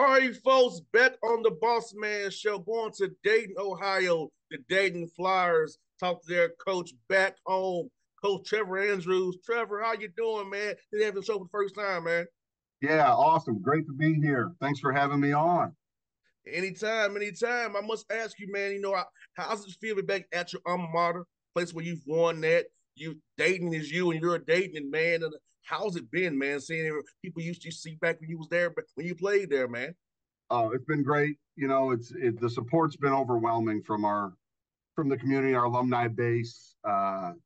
All right, folks, back on the Bossman show, going to Dayton, Ohio. The Dayton Flyers talk to their coach back home, Coach Trevor Andrews. Trevor, how you doing, man? They have the show for the first time, man. Yeah, awesome. Great to be here. Thanks for having me on. Anytime, anytime. I must ask you, man. How's it feel to be back at your alma mater, place where you've won that? You Dayton is you, and you're a Dayton man. And how's it been, man? Seeing people used to see back when you was there, but when you played there, man. It's been great. The support's been overwhelming from the community, our alumni base. The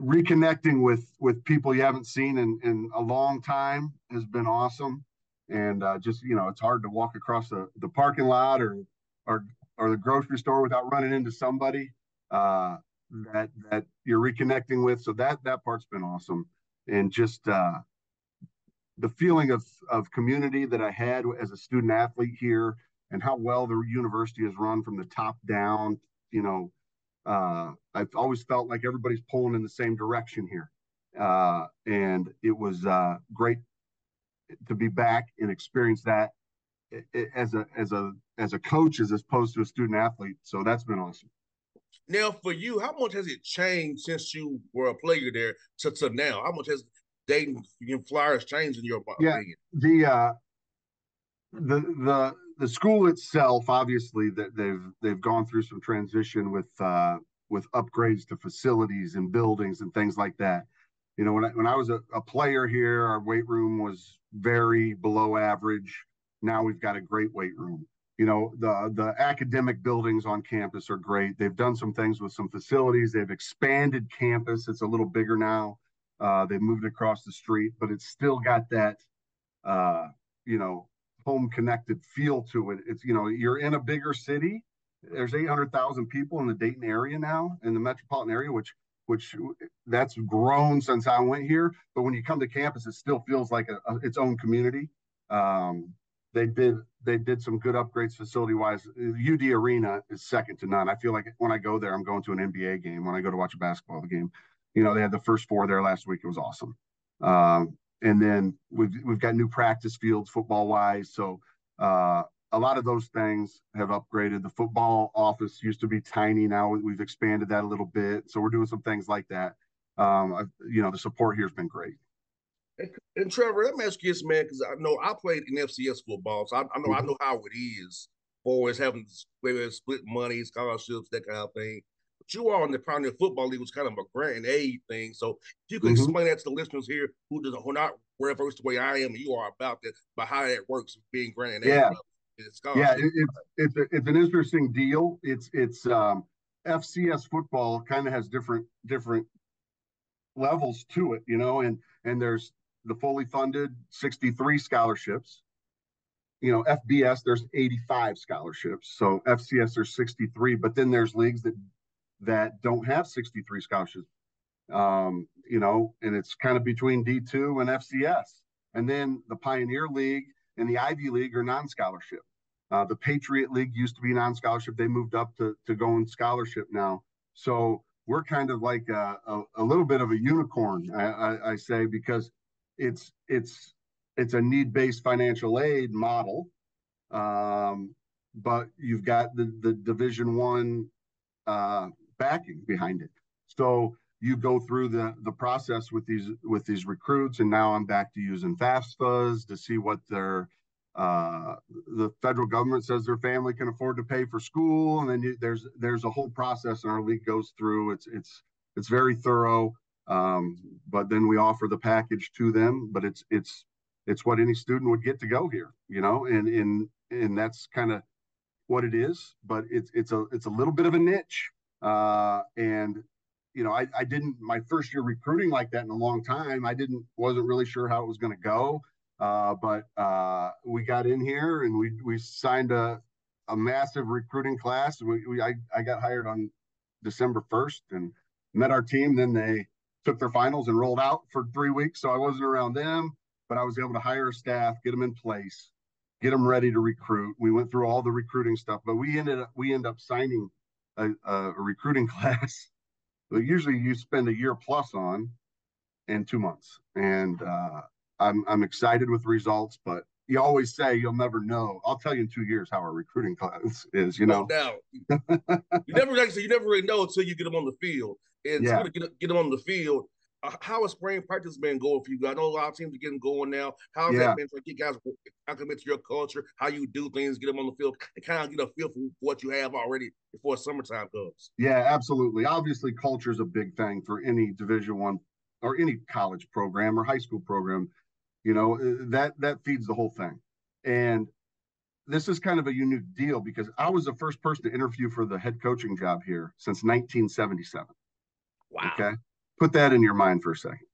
reconnecting with people you haven't seen in a long time has been awesome. And it's hard to walk across the parking lot or or the grocery store without running into somebody that you're reconnecting with. So that part's been awesome. And just the feeling of community that I had as a student athlete here, and how well the university is run from the top down. I've always felt like everybody's pulling in the same direction here, and it was great to be back and experience that as a coach as opposed to a student athlete. So that's been awesome. Now, for you, how much has it changed since you were a player there to now? How much has Dayton Flyers changed in your Yeah, opinion? the school itself, obviously, that they've gone through some transition with upgrades to facilities and buildings and things like that. When I was a player here, our weight room was very below average. Now we've got a great weight room. The academic buildings on campus are great. They've done some things with some facilities. They've expanded campus. It's a little bigger now. They've moved across the street, but it's still got that uh, you know home connected feel to it. You're in a bigger city. There's 800,000 people in the Dayton area now, in the metropolitan area, which that's grown since I went here. But when you come to campus, it still feels like its own community. Um, they did some good upgrades facility wise. UD Arena is second to none. I feel like when I go there, I'm going to an NBA game. When I go to watch a basketball game, they had the first four there last week. It was awesome. And then we've got new practice fields football wise. So a lot of those things have upgraded. The football office used to be tiny. Now we've expanded that a little bit. So we're doing some things like that. The support here has been great. And Trevor, let me ask you this, man, because I know I played in FCS football, so I Mm-hmm. know how it is for us having maybe split money, scholarships, that kind of thing. But you are in the Pioneer Football League, was kind of a grant and aid thing. So if you could Mm-hmm. explain that to the listeners here who are not well versed the way I am and you are about that, about how that works being grant and aid Yeah, yeah. scholarship. It's an interesting deal. It's FCS football kind of has different levels to it, and there's the fully funded 63 scholarships. FBS, there's 85 scholarships. So FCS, there's 63, but then there's leagues that don't have 63 scholarships. And it's kind of between D2 and FCS. And then the Pioneer League and the Ivy League are non-scholarship. The Patriot League used to be non-scholarship. They moved up to going scholarship now. So we're kind of like a little bit of a unicorn, I say, because it's it's it's a need-based financial aid model, but you've got the Division One backing behind it. So you go through the process with these recruits, and now I'm back to using FAFSAs to see what the federal government says their family can afford to pay for school, and then there's a whole process, and our league goes through. It's very thorough, but then we offer the package to them. But it's what any student would get to go here, and that's kind of what it is. But it's a little bit of a niche, and I didn't my first year recruiting like that in a long time. Wasn't really sure how it was going to go, but we got in here and we signed a massive recruiting class. I got hired on December 1st and met our team. Then they took their finals and rolled out for 3 weeks, so I wasn't around them. But I was able to hire a staff, get them in place, get them ready to recruit. We went through all the recruiting stuff, but we end up signing a recruiting class that usually you spend a year plus on in 2 months. And I'm excited with the results, but you always say you'll never know. I'll tell you in 2 years how our recruiting class is. No doubt. You never like I said, you never really know until you get them on the field. And Yeah, to get them on the field, how has spring practice been going for you guys? I know a lot of teams are getting going now. How's yeah, that been for you guys acclimate to your culture, how you do things, get them on the field, and kind of get a feel for what you have already before summertime comes? yeah, absolutely. Obviously, culture is a big thing for any Division I or any college program or high school program. That feeds the whole thing. And this is kind of a unique deal because I was the first person to interview for the head coaching job here since 1977. Wow. Okay. Put that in your mind for a second.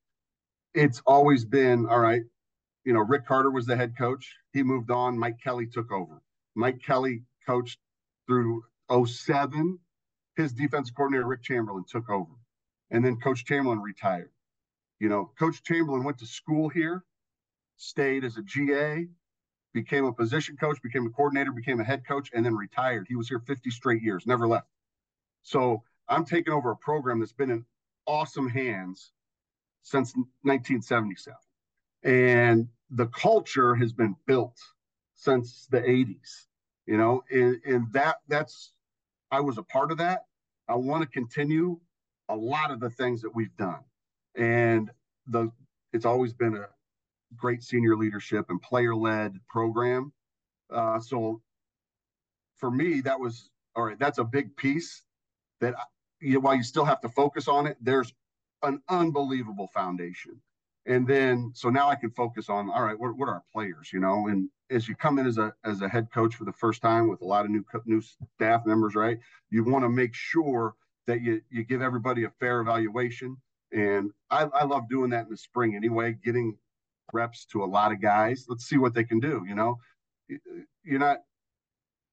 It's always been all right. Rick Carter was the head coach. He moved on. Mike Kelly took over. Mike Kelly coached through '07. His defensive coordinator, Rick Chamberlain, took over. And then Coach Chamberlain retired. Coach Chamberlain went to school here, stayed as a GA, became a position coach, became a coordinator, became a head coach, and then retired. He was here 50 straight years, never left. So I'm taking over a program that's been in awesome hands since 1977. And the culture has been built since the 80s, and that's I was a part of that. I want to continue a lot of the things that we've done. And it's always been a great senior leadership and player-led program. So for me, that was all right. That's a big piece that while you still have to focus on it, there's an unbelievable foundation. And then so now I can focus on all right, what are our players, and as you come in as a head coach for the first time with a lot of new staff members, right? You want to make sure that you give everybody a fair evaluation. And I love doing that in the spring anyway, getting reps to a lot of guys. Let's see what they can do. You're not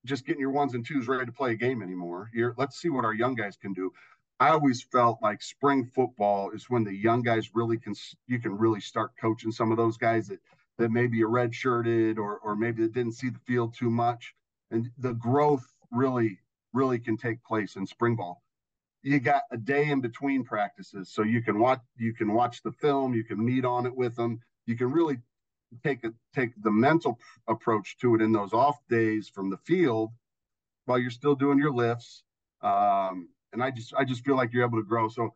just getting your ones and twos ready to play a game anymore. Let's see what our young guys can do. I always felt like spring football is when the young guys you can really start coaching some of those guys that maybe are redshirted or maybe that didn't see the field too much. And the growth really, really can take place in spring ball. You got a day in between practices, so you can watch the film, you can meet on it with them, you can really take the mental approach to it in those off days from the field while you're still doing your lifts. And I just feel like you're able to grow. So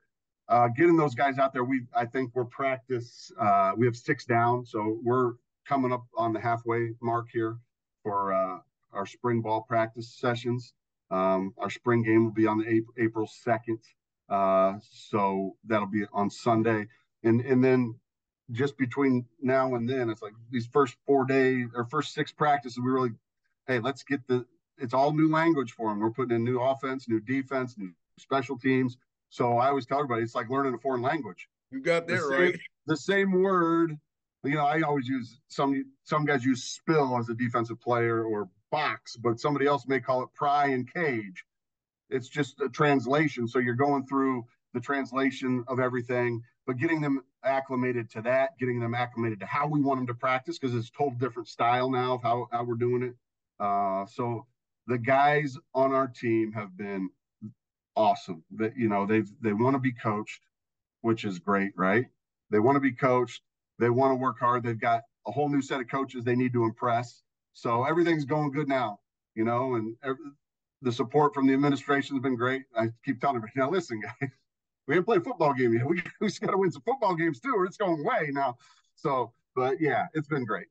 getting those guys out there, I think we're practice. We have 6 down, so we're coming up on the halfway mark here for our spring ball practice sessions. Our spring game will be on the April 2nd, so that'll be on Sunday, and then just between now and then, it's like these first 4 days or first 6 practices, we really, hey, let's get it's all new language for them. We're putting in new offense, new defense, new special teams. So I always tell everybody it's like learning a foreign language. You got that right. The same word. I always use some guys use spill as a defensive player or box, but somebody else may call it pry and cage. It's just a translation. So you're going through the translation of everything, but getting them acclimated to that, getting them acclimated to how we want them to practice, because it's a total different style now of how we're doing it. So the guys on our team have been awesome. That they want to be coached, which is great, right? They want to be coached. They want to work hard. They've got a whole new set of coaches they need to impress. So everything's going good now, and the support from the administration has been great. I keep telling everybody, now listen, guys, we haven't played a football game yet. We just got to win some football games too, or it's going away now. So, but yeah, it's been great.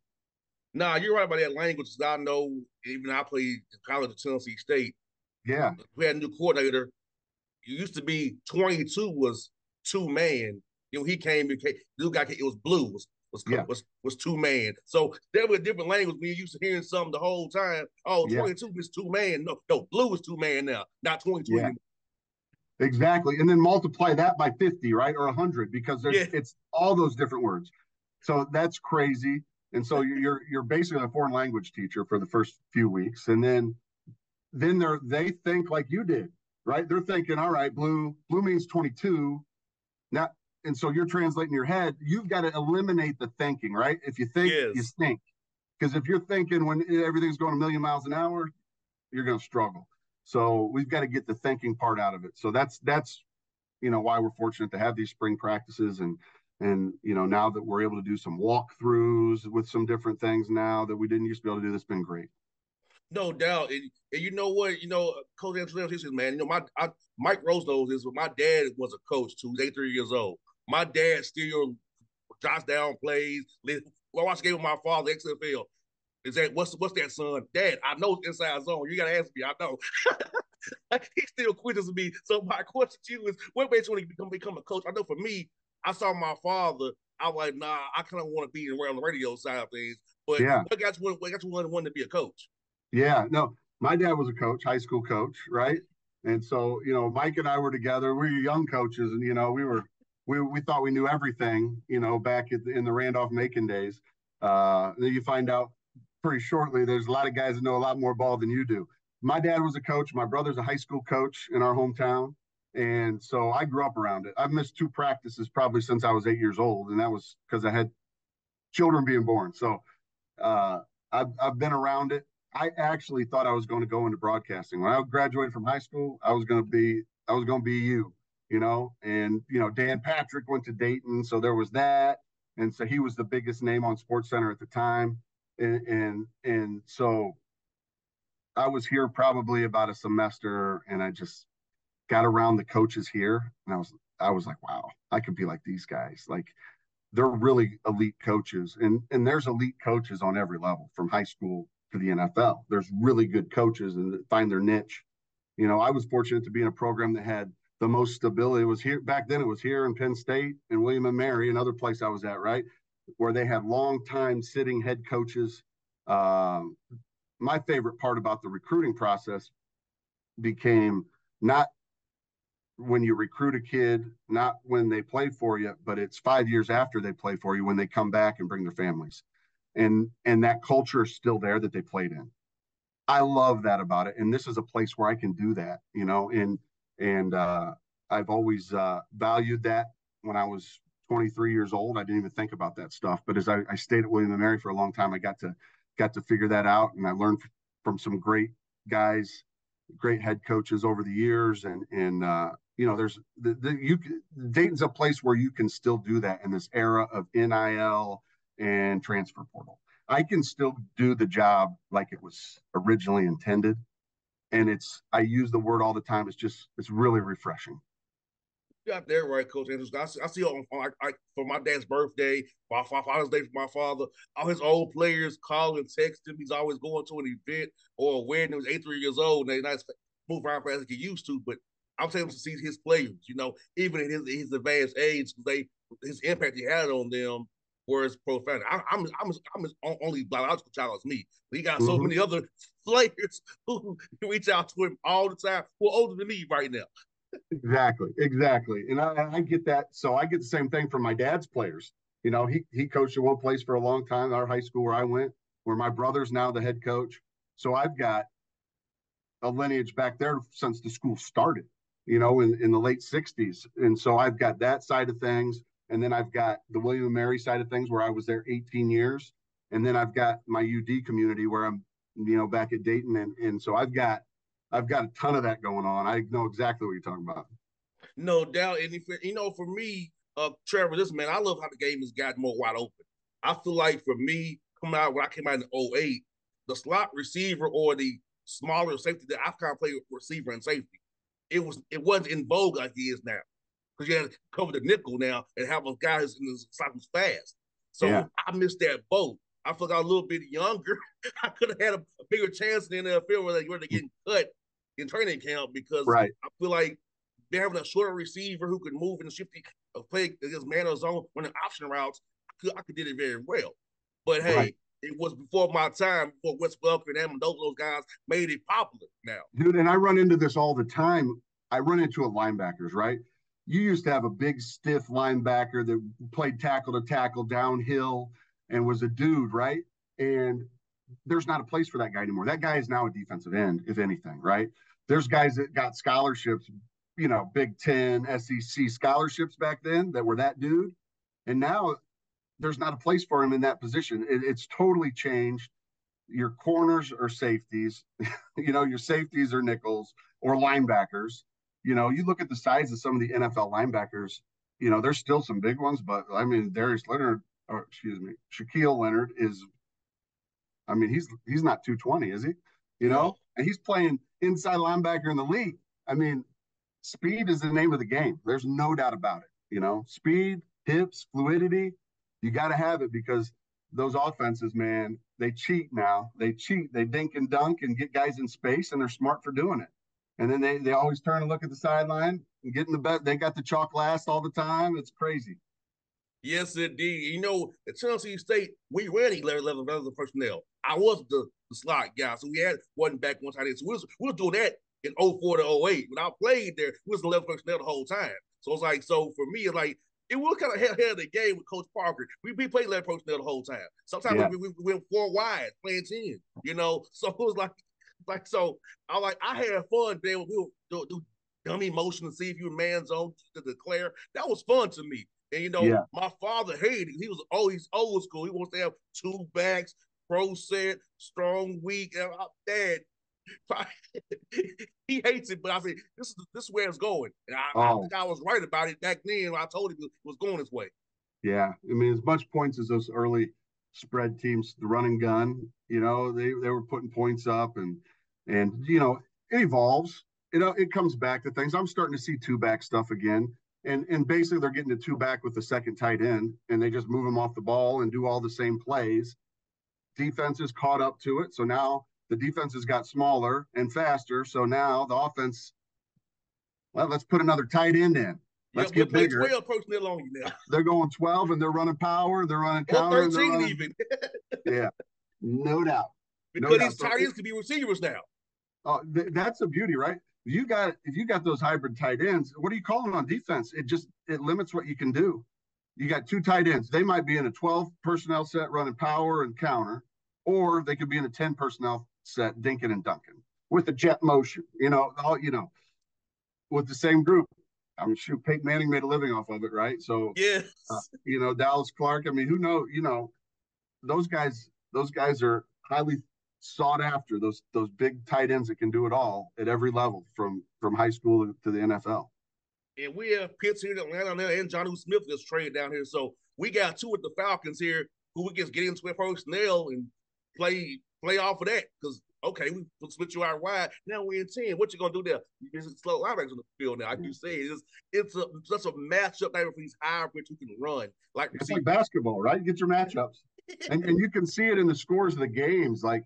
Nah, you're right about that language. I know, even I played college at Tennessee State. Yeah. We had a new coordinator. It used to be 22 was 2-man. He came, the new guy came, it was blue, was 2-man. So there was a different language. We used to hearing something the whole time. Oh, 22 is 2-man. No, blue is 2-man now, not 22 anymore. Exactly. And then multiply that by 50, right? Or 100, because it's all those different words. So that's crazy. And so you're basically a foreign language teacher for the first few weeks. And then they think like you did, right? They're thinking, all right, blue means 22. Now, and so you're translating your head. You've got to eliminate the thinking, right? If you think, you think. Because if you're thinking when everything's going a million miles an hour, you're going to struggle. So we've got to get the thinking part out of it. So that's why we're fortunate to have these spring practices. And And now that we're able to do some walkthroughs with some different things now that we didn't used to be able to do, that's been great. No doubt. And you know what? Coach Anthony says, man, Mike Rose knows this, but my dad was a coach too. He's 83 years old. My dad still jots down plays. I watched a game with my father, XFL. Is that what's that, son? Dad, I know it's inside zone. You gotta ask me. I know. He still quizzes me. So my question to you is, what makes you want to become a coach? I know for me, I saw my father. I was like, nah, I kind of want to be around the radio side of things. But Yeah. what got you want to be a coach? Yeah. No, my dad was a coach, high school coach, right? And so, Mike and I were together. We were young coaches, and we thought we knew everything, back in the Randolph Macon days. Then you find out pretty shortly there's a lot of guys that know a lot more ball than you do. My dad was a coach. My brother's a high school coach in our hometown. And so I grew up around it. I've missed 2 practices probably since I was 8 years old. And that was because I had children being born. So uh, I've been around it. I actually thought I was going to go into broadcasting. When I graduated from high school, I was going to be and Dan Patrick went to Dayton, so there was that, and so he was the biggest name on Sports Center at the time, and so I was here probably about a semester, and I just got around the coaches here, and I was like, wow, I could be like these guys, like they're really elite coaches, and there's elite coaches on every level from high school to the NFL. There's really good coaches and find their niche. I was fortunate to be in a program that had the most stability. It was here back then. It was here in Penn State and William and Mary, another place I was at, right, where they had long time sitting head coaches. Um, my favorite part about the recruiting process became not when you recruit a kid, not when they play for you, but it's 5 years after they play for you when they come back and bring their families. And that culture is still there that they played in. I love that about it. And this is a place where I can do that, and I've always valued that. When I was 23 years old, I didn't even think about that stuff. But as I stayed at William and Mary for a long time, I got to figure that out, and I learned from some great guys, great head coaches over the years, and there's Dayton's a place where you can still do that in this era of NIL and transfer portal. I can still do the job like it was originally intended, and I use the word all the time. It's really refreshing. You got that right, Coach Andrews. I see for my dad's birthday, my Father's Day for my father, all his old players call and text him. He's always going to an event or a wedding. He was 83 years old, and they're not move around fast as he used to. But I'm saying to see his players, even in his advanced age, his impact he had on them was profound. I'm his only biological child as me, but he got so Mm-hmm. many other players who reach out to him all the time who are older than me right now. Exactly. And I get that. So I get the same thing from my dad's players. He coached at one place for a long time, our high school where I went, where my brother's now the head coach. So I've got a lineage back there since the school started, in the late 60s. And so I've got that side of things. And then I've got the William and Mary side of things where I was there 18 years. And then I've got my UD community where I'm, back at Dayton. And so I've got a ton of that going on. I know exactly what you're talking about. No doubt. And for me, Trevor, this man, I love how the game has gotten more wide open. I feel like for me, coming out when I came out in '08, the slot receiver or the smaller safety that I've kind of played with receiver and safety, it wasn't in vogue like it is now. Because you had to cover the nickel now and have a guy who's in the slot who's fast. Yeah. So I missed that boat. I feel like I was a little bit younger. I could have had a bigger chance in the NFL where they were getting cut in training camp because Right. I feel like they're having a shorter receiver who can move in the shifty play against man or zone running option routes. I could did it very well. But Right. hey, it was before my time, before Wes Welker and Amendola, those guys made it popular now. Dude, and I run into this all the time. I run into a linebackers, right? You used to have a big, stiff linebacker that played tackle to tackle downhill and was a dude, right? And there's not a place for that guy anymore. That guy is now a defensive end, if anything, right? There's guys that got scholarships, Big Ten, SEC scholarships back then that were that dude. And now there's not a place for him in that position. It's totally changed. Your corners are safeties, your safeties are nickels or linebackers. You look at the size of some of the NFL linebackers. there's still some big ones, but I mean, Darius Leonard, or excuse me, Shaquille Leonard is, I mean, he's not 220, is he? No. And he's playing inside linebacker in the league. I mean, speed is the name of the game. There's no doubt about it. Speed, hips, fluidity. You got to have it because those offenses, man, they cheat now. They cheat. They dink and dunk and get guys in space, and they're smart for doing it. And then they always turn and look at the sideline and get in the bet. They got the chalk last all the time. It's crazy. Yes, indeed. At Tennessee State, we ran 11 personnel. I was the slot guy, so we had one back one tight end. So we was doing that in 04 to 08. When I played there, we was 11 personnel the whole time. So it's like, so for me, it's like, it was kind of ahead of the game with Coach Parker. We played 11 personnel the whole time. Sometimes Yeah. we went four wide, playing 10, So it was so I had fun there. We would do dummy motion to see if you were man zone to declare. That was fun to me. And Yeah. my father hated it. He was always old school. He wants to have two backs, pro set, strong, weak. And dad, he hates it, but I said, this is where it's going. And I think I was right about it back then when I told him it was going this way. Yeah. I mean, as much points as those early spread teams, the run and gun, they were putting points up and it evolves. It comes back to things. I'm starting to see two back stuff again. And basically they're getting to two back with the second tight end and they just move them off the ball and do all the same plays. Defenses caught up to it. So now the defenses got smaller and faster. So now the offense, well, let's put another tight end in. Let's get bigger. 12 personnel on you now. They're going 12 and they're running power. They're running counter. Or 13 even. Yeah, no doubt. Because these tight ends can be receivers now. That's the beauty, right? If you got those hybrid tight ends, what are you calling on defense? It limits what you can do. You got two tight ends. They might be in a 12 personnel set running power and counter, or they could be in a 10 personnel set dinking and dunking with a jet motion. With the same group. I'm sure Peyton Manning made a living off of it, right? So yes, Dallas Clark. I mean, who knows? Those guys are highly sought after. Those big tight ends that can do it all at every level, from high school to the NFL. And we have Pitts here in Atlanta and Jonnu Smith gets traded down here. So we got two with the Falcons here who we just get into personnel and play off of that. Because okay, we split you out wide. Now we're in 10. What you gonna do there? There's slow linebackers on the field now. Like you say, it's such a matchup there for these hybrids who can run. It's like basketball, right? Get your matchups, and you can see it in the scores of the games. Like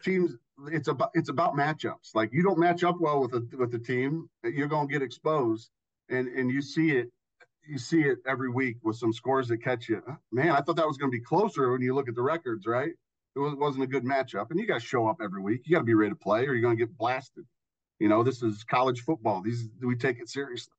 teams, it's about matchups. Like you don't match up well with a team, you're gonna get exposed, and you see it every week with some scores that catch you. Man, I thought that was going to be closer when you look at the records, right? It wasn't a good matchup, and you got to show up every week. You got to be ready to play, or you're going to get blasted. This is college football. We take it seriously.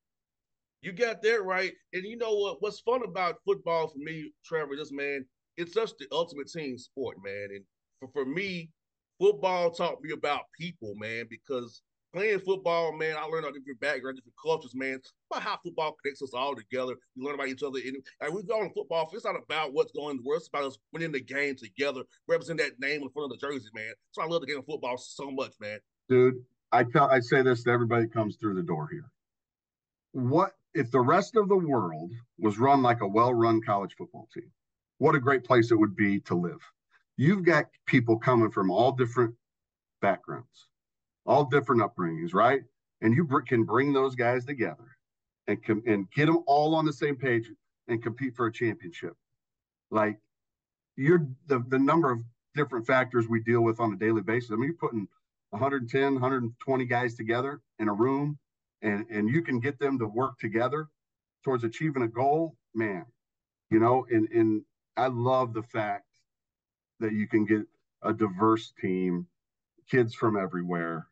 You got that right. And you know what? What's fun about football for me, Trevor, it's just the ultimate team sport, man. And for me, football taught me about people, man, because playing football, man, I learned about different backgrounds, different cultures, man, about how football connects us all together. You learn about each other. And we go on football. It's not about what's going on. It's about us winning the game together, represent that name in front of the jersey, man. So I love the game of football so much, man. Dude, I say this to everybody that comes through the door here. What if the rest of the world was run like a well-run college football team? What a great place it would be to live. You've got people coming from all different backgrounds, all different upbringings, right? And you can bring those guys together and get them all on the same page and compete for a championship. Like the number of different factors we deal with on a daily basis. I mean, you're putting 110, 120 guys together in a room and you can get them to work together towards achieving a goal, man, and I love the fact that you can get a diverse team, kids from everywhere,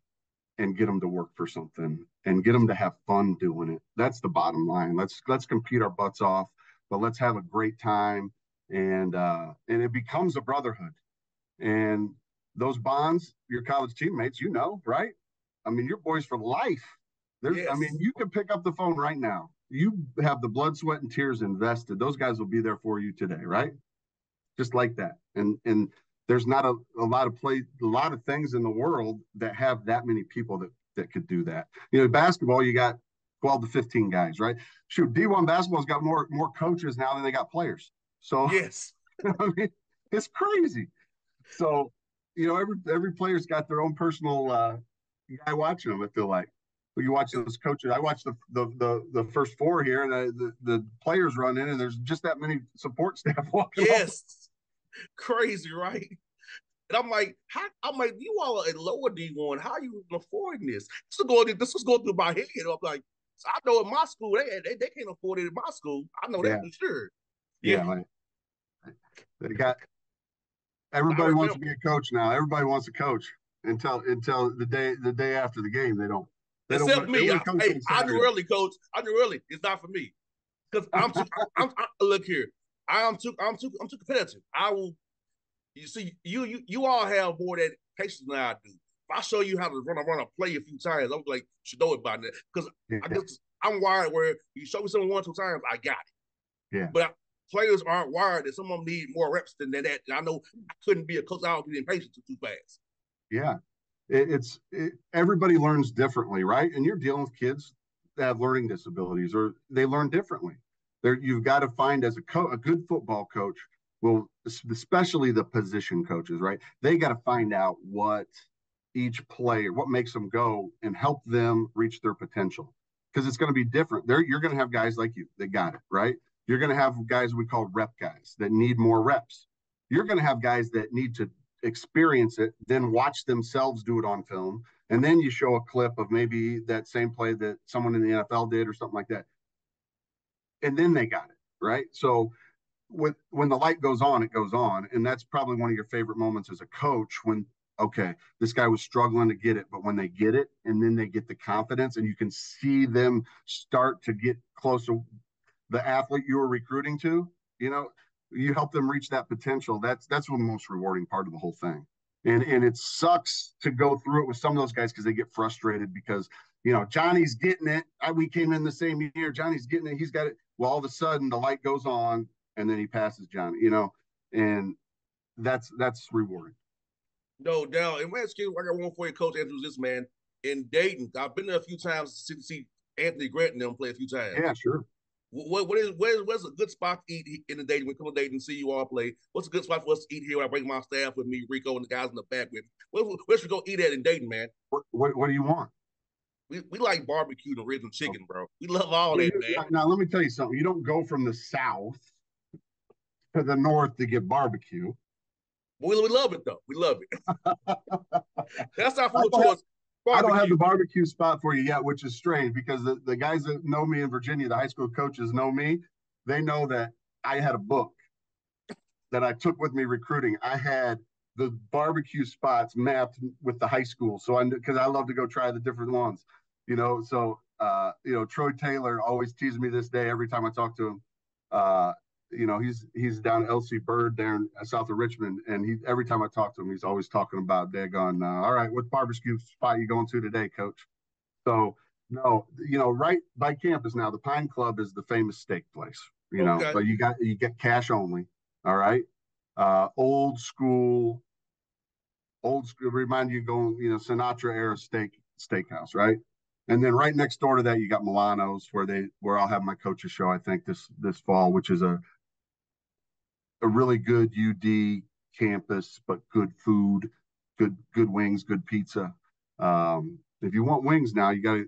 and get them to work for something and get them to have fun doing it. That's the bottom line. Let's compete our butts off, but let's have a great time. And it becomes a brotherhood. And those bonds, your college teammates, right? I mean, you're boys for life. Yes. I mean, you can pick up the phone right now. You have the blood, sweat, and tears invested. Those guys will be there for you today, right? Just like that. And there's not a lot of things in the world that have that many people that could do that. Basketball, you got 12 to 15 guys, right? Shoot, D1 basketball's got more coaches now than they got players. So Yes. I mean, it's crazy. So, every player's got their own personal guy watching them. I feel like you watch those coaches. I watch the first four here, and the players run in, and there's just that many support staff walking off. Yes. Crazy, right? And I'm like, you all are in lower D1. How are you affording this? This is going through my head. I'm like, so I know in my school, they can't afford it in my school. I know that for sure. Yeah, like they got everybody wants to be a coach now. Everybody wants to coach until the day after the game. They don't. Except me. I knew early, coach. I knew early. It's not for me because look here. I'm too competitive. I will. You see, you all have more that patience than I do. If I show you how to run a play a few times, I'm like, you should know it by that because I'm wired where you show me something 1 2 times, I got it. Yeah. But players aren't wired that some of them need more reps than that. And I know I couldn't be a coach. I don't get impatient too fast. Yeah. Everybody learns differently, right? And you're dealing with kids that have learning disabilities or they learn differently. You've got to find as a good football coach, well, especially the position coaches, right? They got to find out what each player, what makes them go and help them reach their potential. Because it's going to be different. You're going to have guys like you that got it, right? You're going to have guys we call rep guys that need more reps. You're going to have guys that need to experience it, then watch themselves do it on film. And then you show a clip of maybe that same play that someone in the NFL did or something like that. And then they got it, right? So when the light goes on, it goes on. And that's probably one of your favorite moments as a coach when, okay, this guy was struggling to get it, but when they get it and then they get the confidence and you can see them start to get closer, the athlete you were recruiting to, you help them reach that potential. That's the most rewarding part of the whole thing. And it sucks to go through it with some of those guys because they get frustrated because, Johnny's getting it. We came in the same year. Johnny's getting it. He's got it. Well, all of a sudden the light goes on and then he passes Johnny, and that's rewarding. No doubt. And let's get, I got one for you, Coach Andrews. This man in Dayton, I've been there a few times to see Anthony Grant and them play a few times. Yeah, sure. Where's a good spot to eat in the Dayton? We come to Dayton and see you all play. What's a good spot for us to eat here? I bring my staff with me, Rico, and the guys in the back with me. Where should we go eat at in Dayton, man? What do you want? We like barbecue and ribs and chicken, bro. We love all that, man. Now, let me tell you something. You don't go from the south to the north to get barbecue. We love it, though. We love it. That's our food choice. I don't have the barbecue spot for you yet, which is strange because the guys that know me in Virginia, the high school coaches know me. They know that I had a book that I took with me recruiting. I had the barbecue spots mapped with the high school. So because I love to go try the different ones, so, Troy Taylor always teases me this day every time I talk to him. He's down at LC Bird there in south of Richmond, and every time I talk to him, he's always talking about daggone. All right, what barbecue spot you going to today, Coach? So no, right by campus now, the Pine Club is the famous steak place. Okay. But you get cash only. All right, old school. Remind you going, Sinatra era steakhouse, right? And then right next door to that, you got Milano's where I'll have my coaches show. I think this fall, which is a really good UD campus, but good food, good wings, good pizza. If you want wings now, you got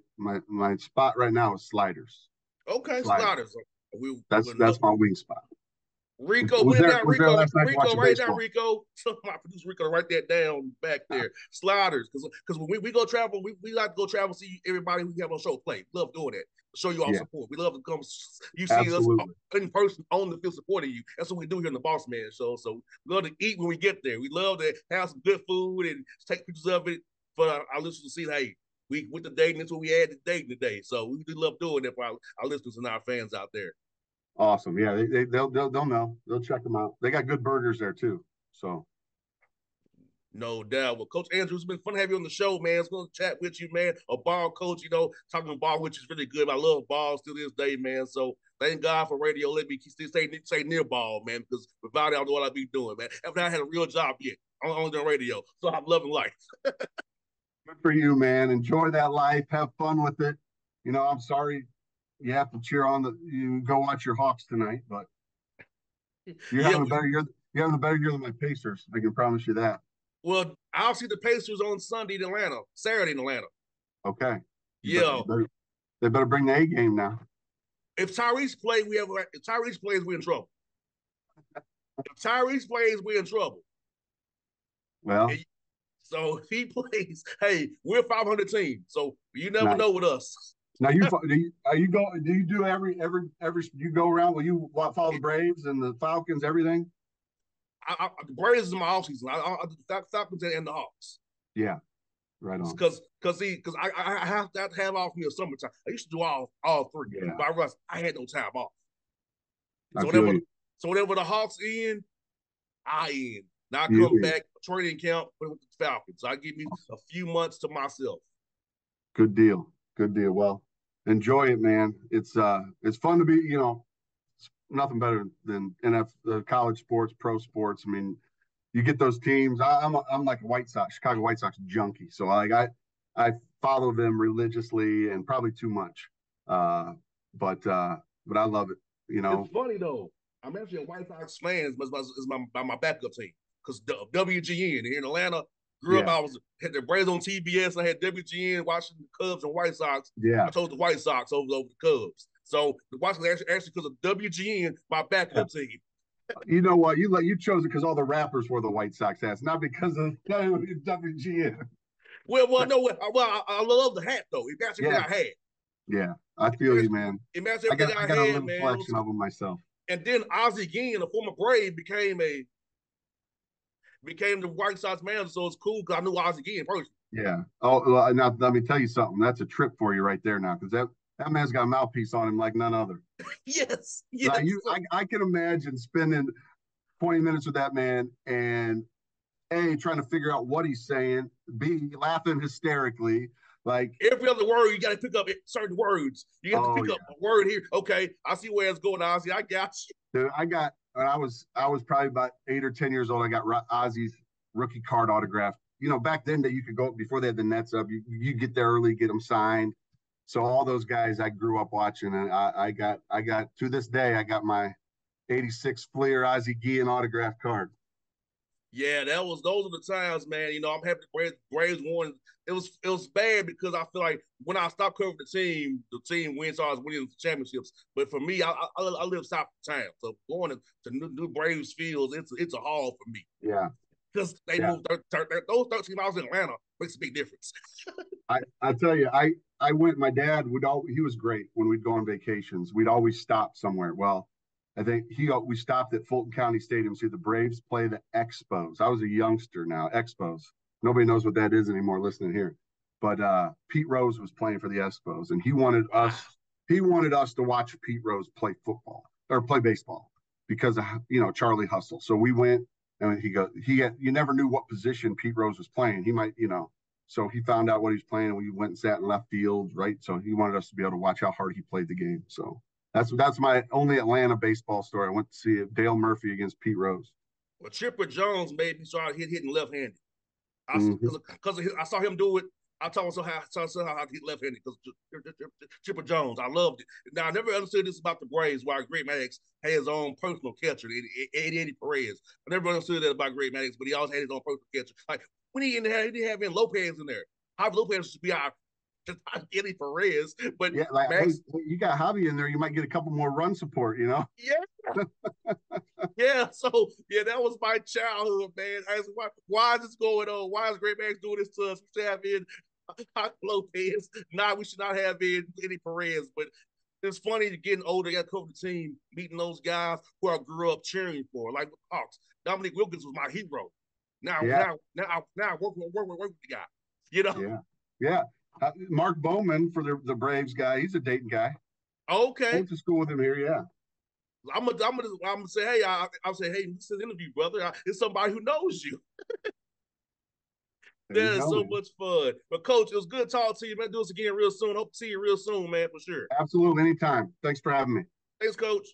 my spot right now is Sliders. Okay, Sliders. That's my wing spot. Rico, Rico, right now, Rico. My producer Rico, write that down back there. Sliders, because when we go travel, we like to go travel, see everybody we have on show play. Love doing that. Show you all support. We love to come. You see Absolutely. Us in person on the field supporting you. That's what we do here in the Bossman show. So we love to eat when we get there. We love to have some good food and take pictures of it for our listeners to see. Hey, we went to Dayton. That's what we had to Dayton today. So we do love doing it for our listeners and our fans out there. Awesome. Yeah, they'll know. They'll check them out. They got good burgers there too. So no doubt. Well, Coach Andrews, it's been fun to have you on the show, man. It's going to chat with you, man. A ball coach, talking ball, which is really good. I love ball still this day, man. So thank God for radio. Let me still say near ball, man, because without it, I don't know what I'd be doing, man. I've not had a real job yet. I'm only doing radio. So I'm loving life. Good for you, man. Enjoy that life. Have fun with it. I'm sorry you have to cheer on you go watch your Hawks tonight, but you're Yeah, having a better year. You're having a better year than my Pacers. I can promise you that. well, I'll see the Pacers on Sunday in Atlanta, Saturday in Atlanta. Okay. Yeah, They better bring the A game now. if Tyrese plays, we're in trouble. If Tyrese plays, we're in trouble. Well, And so if he plays, hey, we're a 500 team. So you never know nice. with us. Now do you do every you go around? Will you follow the Braves and the Falcons, everything? The Braves is my offseason. I do the Falcons and the Hawks. Yeah, right on. Because I have to have off me a summertime. I used to do all three, Yeah, but I realized I had no time off. I So feel whenever you. so whenever the Hawks end, I end. Now I come You back training camp with the Falcons. So I give me a few months to myself. Good deal. Good deal. Well, enjoy it, man. It's fun to be, nothing better than college sports, pro sports. I mean, you get those teams. I'm like a Chicago White Sox junkie. So like I follow them religiously and probably too much. Uh, but I love it. You It's know. funny though. I'm actually a White Sox fan as my backup team because WGN here in Atlanta. Grew up, Yeah. I had the Braves on TBS. I had WGN watching the Cubs and White Sox. Yeah. I chose the White Sox over the Cubs. So the White Sox actually because of WGN, my Yeah. backup team. You know what? You chose it because all the rappers were the White Sox hats, not because of WGN. I love the hat though. It matched everything Yeah. I had. Yeah. I feel you, man. It matched I got everything I I got a had, little man. collection of them myself. And then Ozzie Guillen, a former Brave, became the White Sox manager. So it's cool because I knew Ozzie Guillen personally. Yeah. Oh, well, now let me tell you something. That's a trip for you right there now, because that man's got a mouthpiece on him like none other. Yes, Like yes. I can imagine spending 20 minutes with that man and A, trying to figure out what he's saying, B, laughing hysterically. Like, Every other word you got to pick up certain words. You have to oh pick yeah, up a word here. Okay, I see where it's going, Ozzie. I got you. dude, when I was probably about 8 or 10 years old. I got Ozzy's rookie card autographed. Back then that you could go before they had the nets up. You get there early, get them signed. So all those guys I grew up watching, and I got to this day I got my '86 Fleer Ozzie Guillen autograph card. Yeah, those are the times, man. I'm happy the Braves won. It was bad because I feel like when I stopped covering the team wins. So I was winning the championships. But for me, I live south of town, so going to new Braves fields, it's a haul for me Yeah, because they yeah. moved those 13 miles in Atlanta makes a big difference. I tell you, I went. My dad he was great when we'd go on vacations. We'd always stop somewhere. Well, I think we stopped at Fulton County Stadium to see the Braves play the Expos. I was a youngster now. Expos. Nobody knows what that is anymore. Listening here, but Pete Rose was playing for the Expos, and he wanted Wow. us to watch Pete Rose play football or play baseball because of Charlie Hustle. So we went, and you never knew what position Pete Rose was playing. He might So he found out what he was playing, and we went and sat in left field, right? So he wanted us to be able to watch how hard he played the game. So that's my only Atlanta baseball story. I went to see Dale Murphy against Pete Rose. Well, Chipper Jones made me start hitting left-handed. Mm-hmm. Because I saw him do it. I taught myself how to hit left-handed because Chipper Jones. I loved it. Now I never understood this about the Braves. Why Great Maddox had his own personal catcher, Eddie Perez. I never understood that about Great Maddox, but he always had his own personal catcher. Like when he didn't have any Lopez in there. Javi Lopez should be our just Eddie Perez, but Yeah, like hey, Max. you got Javi in there, you might get a couple more run support. Yeah, yeah. So yeah, that was my childhood, man. I was, why is this going on? Why is Great Max doing this to us? We should have in Lopez. Nah, we should not have in Eddie Perez. But it's funny to getting older, got to cover the team, meeting those guys who I grew up cheering for, like with the Hawks. Dominic Wilkins was my hero. Now, Yeah, now, work with the guy. You know. yeah, yeah. Mark Bowman for the Braves guy. He's a Dayton guy. I Okay. went to school with him here. Yeah. I'm gonna say, hey, I'll say, hey, this is an interview, brother. It's somebody who knows you. There you That is go, so man. much fun. But coach, it was good talking to you, man. Do this again real soon. Hope to see you real soon, man, for sure. Absolutely. Anytime. Thanks for having me. Thanks, coach.